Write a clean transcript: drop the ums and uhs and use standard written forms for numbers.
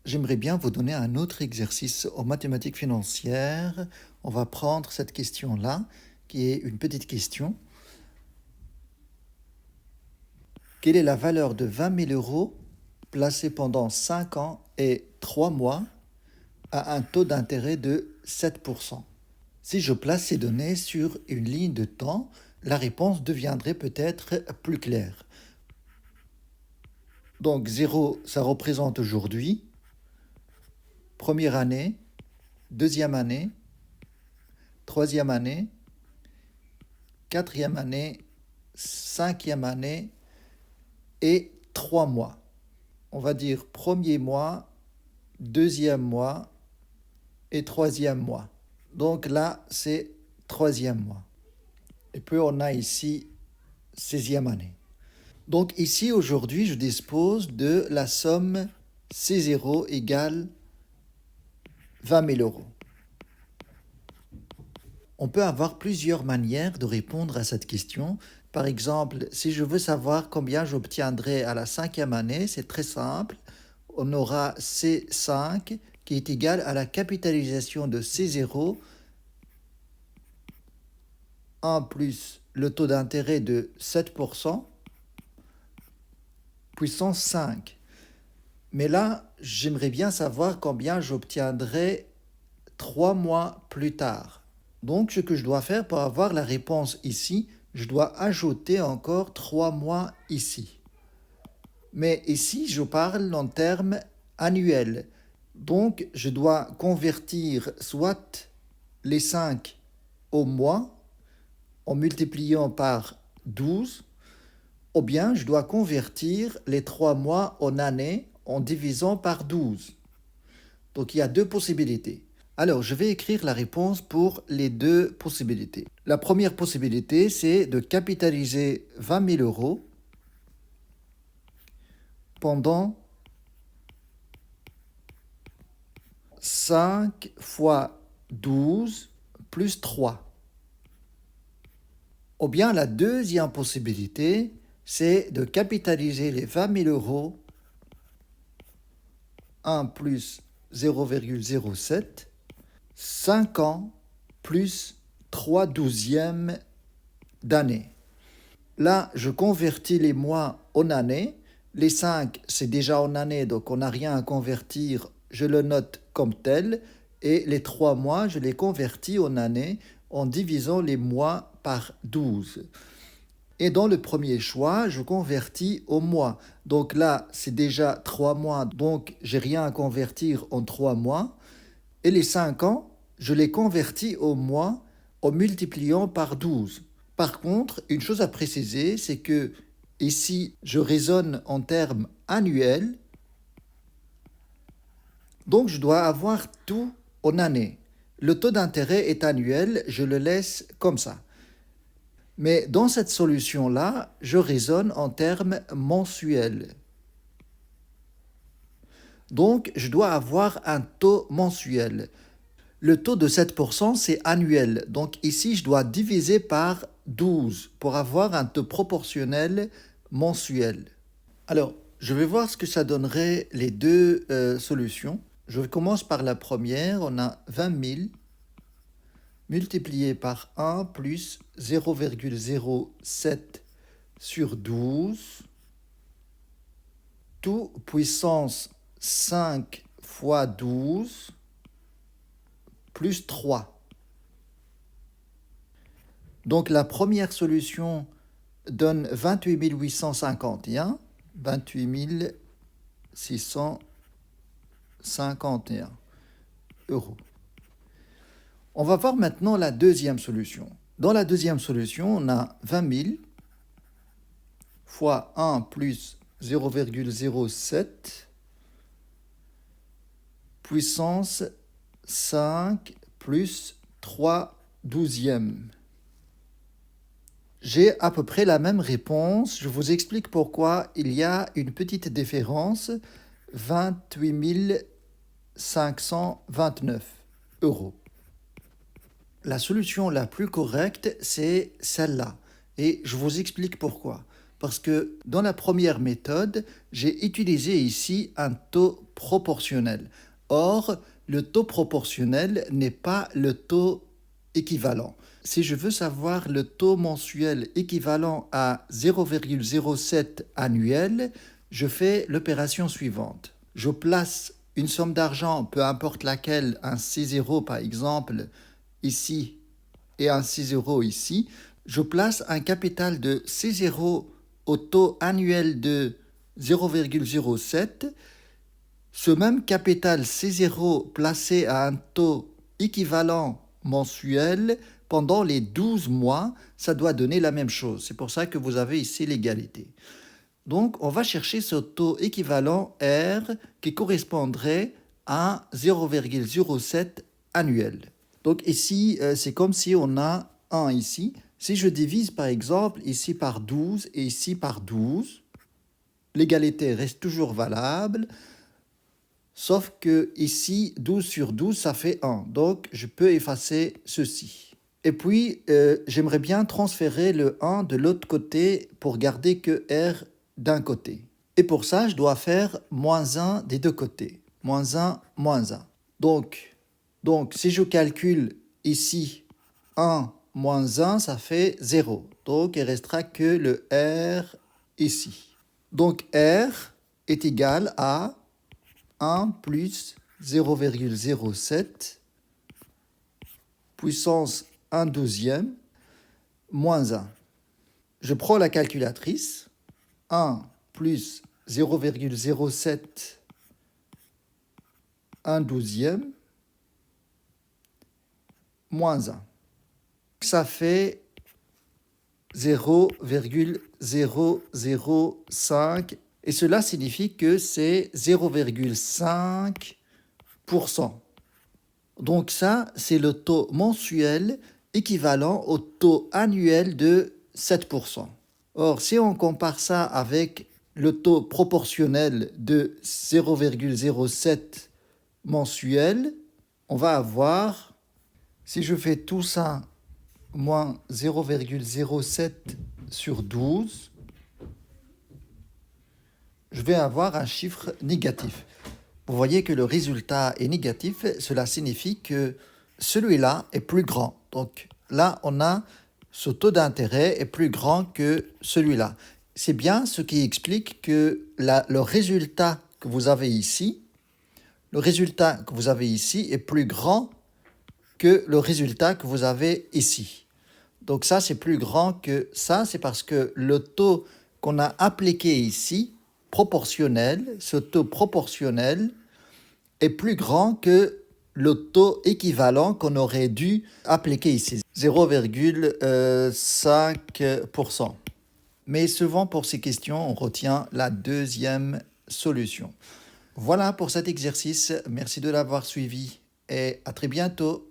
J'aimerais bien vous donner un autre exercice en mathématiques financières. On va prendre cette question-là, qui est une petite question. Quelle est la valeur de 20 000 euros placée pendant 5 ans et 3 mois à un taux d'intérêt de 7%? Si je place ces données sur une ligne de temps, la réponse deviendrait peut-être plus claire. Donc 0, ça représente aujourd'hui, première année, deuxième année, troisième année, quatrième année, cinquième année et 3 mois. On va dire premier mois, deuxième mois et troisième mois. Donc là, c'est troisième mois. Et puis on a ici 16e année. Donc ici, aujourd'hui, je dispose de la somme C0 égale 20 000 euros. On peut avoir plusieurs manières de répondre à cette question. Par exemple, si je veux savoir combien j'obtiendrai à la 5e année, c'est très simple. On aura C5 qui est égal à la capitalisation de C0, 1 plus le taux d'intérêt de 7%, puissance 5. Mais là, j'aimerais bien savoir combien j'obtiendrai 3 mois plus tard. Donc, ce que je dois faire pour avoir la réponse ici, je dois ajouter encore 3 mois ici. Mais ici, je parle en termes annuels. Donc, je dois convertir soit les 5 au mois en multipliant par 12, ou bien je dois convertir les 3 mois en années en divisant par 12. Donc, il y a deux possibilités. Alors, je vais écrire la réponse pour les deux possibilités. La première possibilité, c'est de capitaliser 20 000 euros pendant 5 fois 12 plus 3. Ou bien la deuxième possibilité, c'est de capitaliser les 20 000 euros 1 plus 0,07 5 ans plus 3 douzièmes d'année. Là, je convertis les mois en années. Les 5, c'est déjà en année, donc on n'a rien à convertir. Je le note comme tel. Et les 3 mois, je les convertis en années en divisant les mois par 12. Et dans le premier choix, je convertis au mois. Donc là, c'est déjà 3 mois, donc j'ai rien à convertir en 3 mois. Et les 5 ans, je les convertis au mois en multipliant par 12. Par contre, une chose à préciser, c'est que ici, je raisonne en termes annuels. Donc, je dois avoir tout en année. Le taux d'intérêt est annuel, je le laisse comme ça. Mais dans cette solution-là, je raisonne en termes mensuels. Donc, je dois avoir un taux mensuel. Le taux de 7%, c'est annuel. Donc ici, je dois diviser par 12 pour avoir un taux proportionnel mensuel. Alors, je vais voir ce que ça donnerait les deux solutions. Je commence par la première. On a 20 000 multiplié par 1 plus 0,07 sur 12, tout puissance 5 fois 12, plus 3. Donc la première solution donne 28 851. 28 651 euros. On va voir maintenant la deuxième solution. Dans la deuxième solution, on a 20 000 fois 1 plus 0,07 puissance 5 plus 3 douzièmes. J'ai à peu près la même réponse. Je vous explique pourquoi il y a une petite différence. 28 529 euros. La solution la plus correcte, c'est celle-là. Et je vous explique pourquoi. Parce que dans la première méthode, j'ai utilisé ici un taux proportionnel. Or, le taux proportionnel n'est pas le taux équivalent. Si je veux savoir le taux mensuel équivalent à 0,07 annuel, je fais l'opération suivante. Je place une somme d'argent, peu importe laquelle, un 6 euros par exemple, ici, et un 6 euros ici. Je place un capital de 6 euros au taux annuel de 0,07. Ce même capital 6 euros placé à un taux équivalent mensuel pendant les 12 mois, ça doit donner la même chose. C'est pour ça que vous avez ici l'égalité. Donc, on va chercher ce taux équivalent R qui correspondrait à 0,07 annuel. Donc ici, c'est comme si on a 1 ici. Si je divise par exemple ici par 12 et ici par 12, l'égalité reste toujours valable, sauf que ici, 12 sur 12, ça fait 1. Donc, je peux effacer ceci. Et puis, j'aimerais bien transférer le 1 de l'autre côté pour garder que R d'un côté. Et pour ça, je dois faire moins 1 des deux côtés. Moins 1, moins 1. Donc, si je calcule ici 1 moins 1, ça fait 0. Donc, il ne restera que le R ici. Donc, R est égal à 1 plus 0,07 puissance 1 douzième moins 1. Je prends la calculatrice. 1 plus 0,07 1 douzième moins 1. Ça fait 0,005 et cela signifie que c'est 0,5%. Donc ça, c'est le taux mensuel équivalent au taux annuel de 7%. Or, si on compare ça avec le taux proportionnel de 0,07 mensuel, on va avoir, si je fais tout ça, moins 0,07 sur 12, je vais avoir un chiffre négatif. Vous voyez que le résultat est négatif, cela signifie que celui-là est plus grand. Donc là, on a ce taux d'intérêt est plus grand que celui-là. C'est bien ce qui explique que le résultat que vous avez ici, est plus grand que le résultat que vous avez ici. Donc ça, c'est plus grand que ça, c'est parce que le taux qu'on a appliqué ici, proportionnel, ce taux proportionnel est plus grand que le taux équivalent qu'on aurait dû appliquer ici, 0,5%. Mais souvent pour ces questions, on retient la deuxième solution. Voilà pour cet exercice. Merci de l'avoir suivi et à très bientôt.